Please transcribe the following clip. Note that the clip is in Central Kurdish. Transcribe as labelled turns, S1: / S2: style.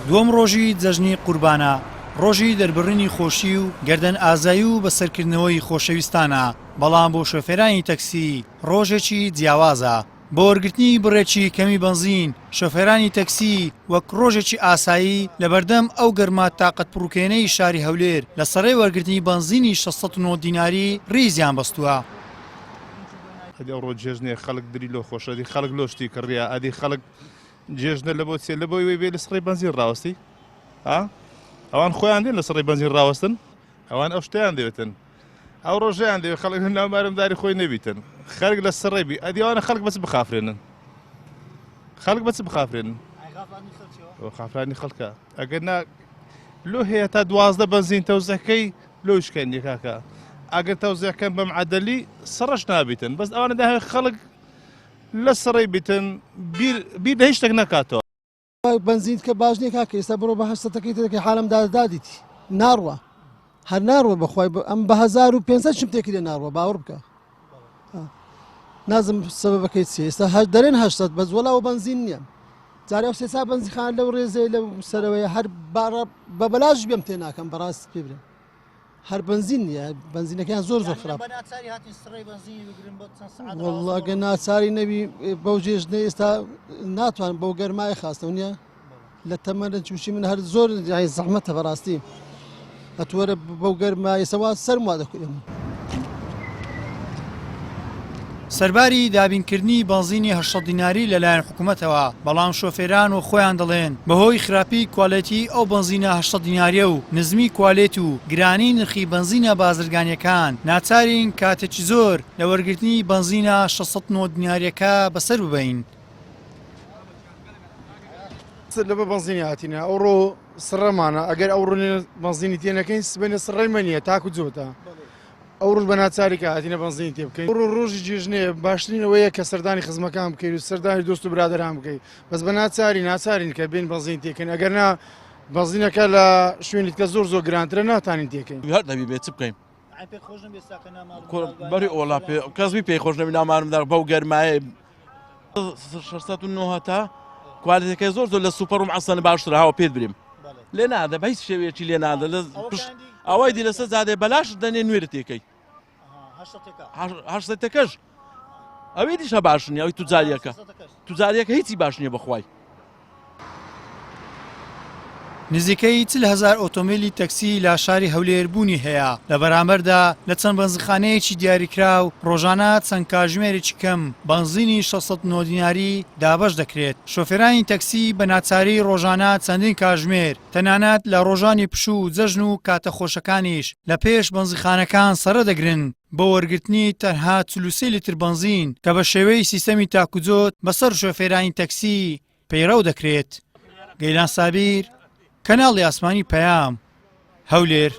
S1: دووەم ڕۆژی جەژنی قوربانە، ڕۆژی دەربڕینی خۆشی و گەردەن ئازایی و بەسەرکردنەوەی خۆشەویستانە، بەڵام بۆ شۆفێرانی تەکسی ڕۆژێکی جیاوازە. بۆ وەرگرتنی بڕێکی کەمی بنزین شۆفێرانی تەکسی وەک ڕۆژێکی ئاسایی لەبەردەم ئەو گەرما تاقەت پڕوکێنەی شاری هەولێر لە سەرەی وەرگرتنی بنزینی 609 دیناری ڕیزیان بەستووە.
S2: ئەدی ئەو ڕۆ جێژنێ خەڵک دری لۆ خۆشە، ئەدی خەڵک لۆ شتی کڕیا، ئەدی خەڵک جێژنە لە بۆ چێ لە بۆی وێ بێ لە سڕی بنزین ڕاوەستی ئەوان خۆیان دێن لە سڕی بنزین ڕاوەستن، ئەوان ئەو شتیان دەوێتن، ئەو ڕۆژیان دەوێت خەڵک ناومارمداری خۆی نەبیتن، خەڵک لە سڕێبی ئەدی ئەوانە خەڵک بەچ بخافرێنن، خەڵک بەچ بخافرێنن خافرانی خەڵکە ئەگەر لۆ هەیە تا 12 بنزین تەوزەکەی لۆ شکێنی کاکە، ئەگەر تەوزەکەن بەم عەدەلی سڕەش نابیتن، بەس ئەوانە داهێ خەڵک لە سڕێ بیتن بیر لە هیچ شتێک نەکاتەوە.
S3: بنزین کە باش نییە کاکە ئێستا بڕۆ بە 800ەکەی تەکەی حالم دادیتی ناڕوە، هەر ناڕوە بەخوای ئەم بە 1500 شتێکی لێ ناڕوە باوەڕ بکە. نازم سەبەبەکەی چی ئێستا دەرێن 800 بەس وەڵاوە بنزین نییە. جارێ سێسا بنزیخان لەو ڕێزەی لەو سەرەوەی هەر بە بەلاژ بێم تێ ناکەم بەڕاست پێ برێن. هەر بنزین نییە، بنزینەکەیان زۆر خراپ. وەڵڵا ئەگە ناچاری نەبی بەو جێژنەی ئێستا ناتوان بەو گەرمای خاستەوە نییە لە تەمەنە چوشی من هەر زۆر زەحمەتە بەڕاستی ئەتوەرە بەو گەرمای ئێسەوا سەرم وا دەکوێم.
S1: سەرباری دابینکردنی بنزینی 800 دیناری لەلایەن حکوومەتەوە، بەڵام شۆفێران و خۆیان دەڵێن بەهۆی خراپی کوالەتی ئەو بنزینە 800 دیناریە و نزمی کوالێت و گرانی نرخی بنزینە بازرگانیەکان ناچارین کاتێکی زۆر لە وەرگرتنی بنزینە 609 دیناریەکە بەسەر ببەین.
S4: لەبە بنزینی هاتینە ئەوڕۆ سڕەمانە، ئەگەر ئەو ڕۆنێ بنزینی تێنەکەین سبەنە سڕەیمە نییە تاکو جۆتە. ئەو ڕۆژ بە ناچاری کە هاتینە بنزین تێ بکەین. ڕۆژی جێژنەیە باشترینەوەیە کە سەردانی خزمەکان بکەیت و سەردانی دۆست و برادەران بکەیت، بەس بە ناچارین کە بین بنزین تێکەین، ئەگەر نا بنزینەکە لە شوێنیت کە زۆر گرانترە ناتانین تێکەین.
S5: هەر دەبی بێت چ بکەین بەری ئۆڵا کەسبی پێی خۆش نەبی نامارمدار بەو گەرمایە 609 تا کوالەتەکەی زۆر لە سوپەر و معسەن باشترە هاوە پێت بریم لێ نادە بە هیچ شێوەیەکی لێ نادە لە ئەوەی دی لەسەر زادێ بەلاش دەنێ نوێرە تێکەی 800ەکەش ئەوەی دیشە باش نییە ئەوی توجاریەکە هیچی باش نییە بەخوای.
S1: نزیکەی 40,000 ئۆتۆمبیلی تەکسی لە شاری هەولێر بوونی هەیە، لە بەرامبەردا لە چەند بەنزخانەیەکی دیاریکراو ڕۆژانە چەند کاتژمێرێکی کەم بنزینی 609 دیناری دابەش دەکرێت. شۆفێرانی تەکسی بە ناچاری ڕۆژانە چەندین کاتژمێر تەنانەت لە ڕۆژانی پشوو جەژن و کاتە خۆشەکانیش لە پێش بنزخانەکان سەرە دەگرن بۆ وەرگرتنی تەنها 43 لیتر بنزین کە بە شێوەی سیستەمی تاکوجۆت بەسەر شۆفێرانی تەکسی پەیڕەو دەکرێت. گەیلان سابیر، کەناڵی ئاسمانی پەیام، هەولێر.